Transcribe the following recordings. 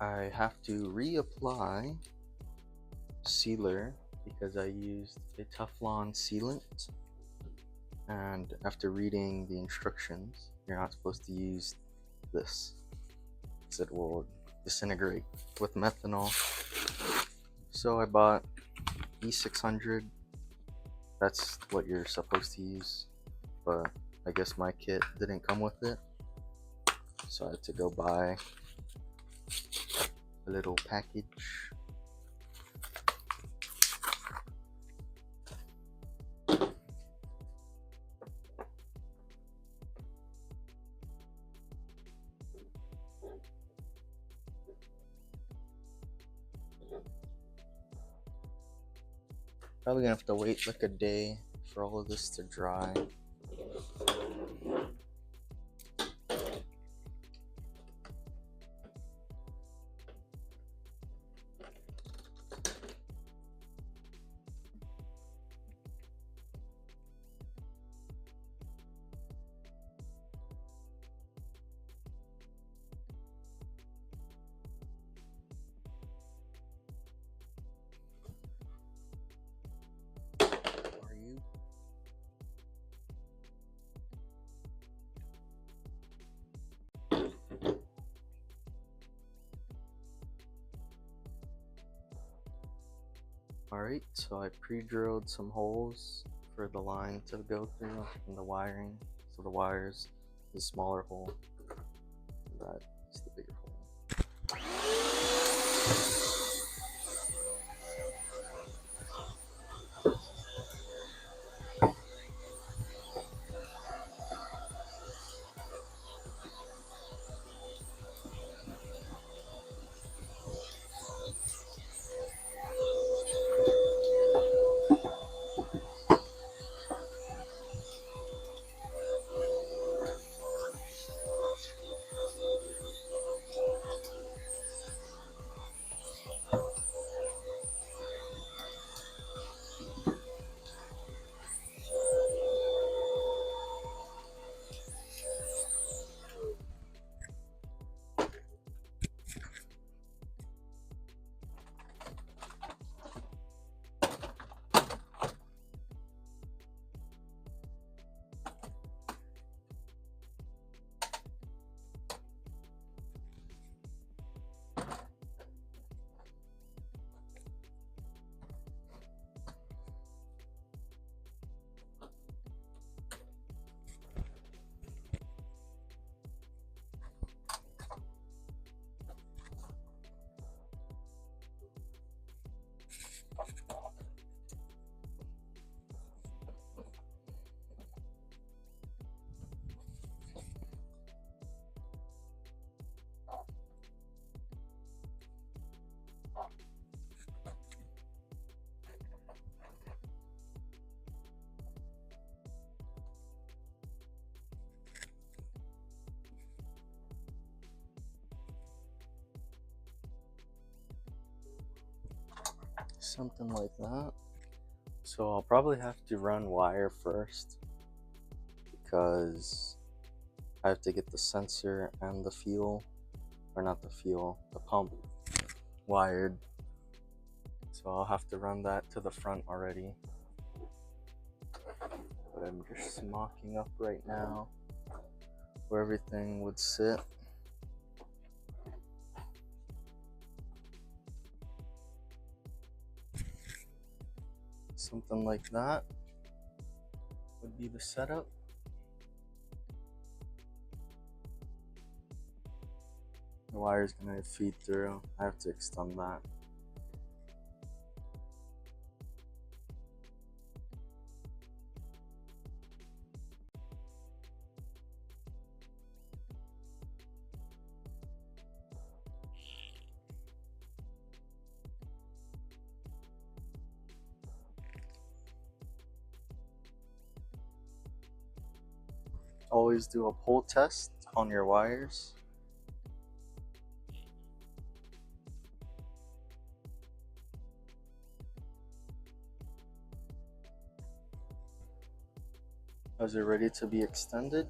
I have to reapply sealer because I used a Teflon sealant, and after reading the instructions, you're not supposed to use this because it will disintegrate with methanol. So I bought E600. That's what you're supposed to use, but I guess my kit didn't come with it, so I had to go buy a little package. Probably gonna have to wait like a day for all of this to dry. Are you? Alright, so I pre-drilled some holes for the line to go through and the wiring. So the wires, the smaller hole, that is the bigger hole. Something like that. So I'll probably have to run wire first because I have to get the sensor and the fuel, or not the fuel, the pump wired. So I'll have to run that to the front already. But I'm just mocking up right now where everything would sit. Something like that would be the setup. The wire's gonna feed through. I have to extend that. Always do a pull test on your wires. Is it ready to be extended?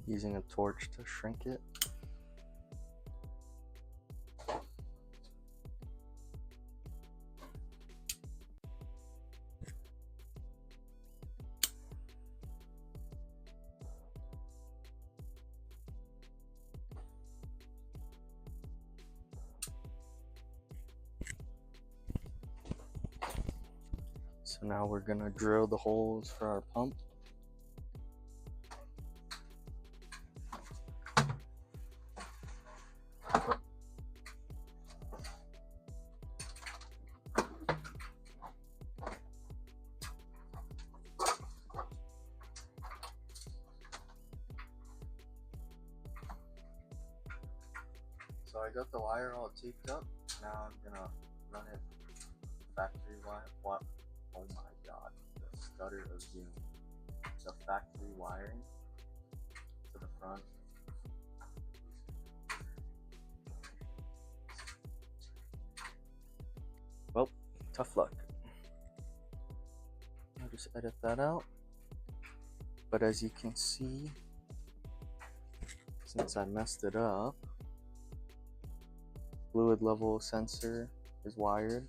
using a torch to shrink it. So now we're gonna drill the holes for our pump. So I got the wire all taped up. Now I'm gonna run it factory wire. What? Oh my god, the stutter of Zoom. The factory wiring to the front. Well, tough luck. I'll just edit that out. But as you can see, since I messed it up, fluid level sensor is wired.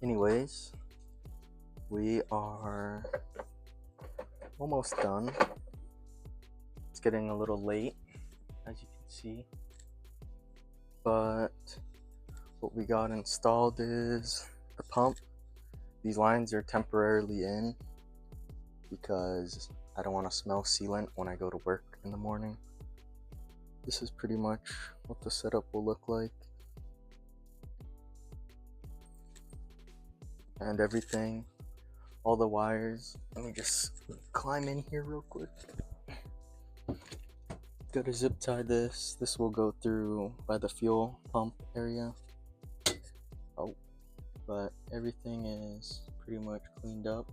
Anyways, we are almost done. It's getting a little late, as you can see. But what we got installed is the pump. These lines are temporarily in because I don't want to smell sealant when I go to work in the morning. This is pretty much what the setup will look like. And everything, all the wires. Let me just climb in here real quick. Gotta zip tie this. This will go through by the fuel pump area. Oh, but everything is pretty much cleaned up.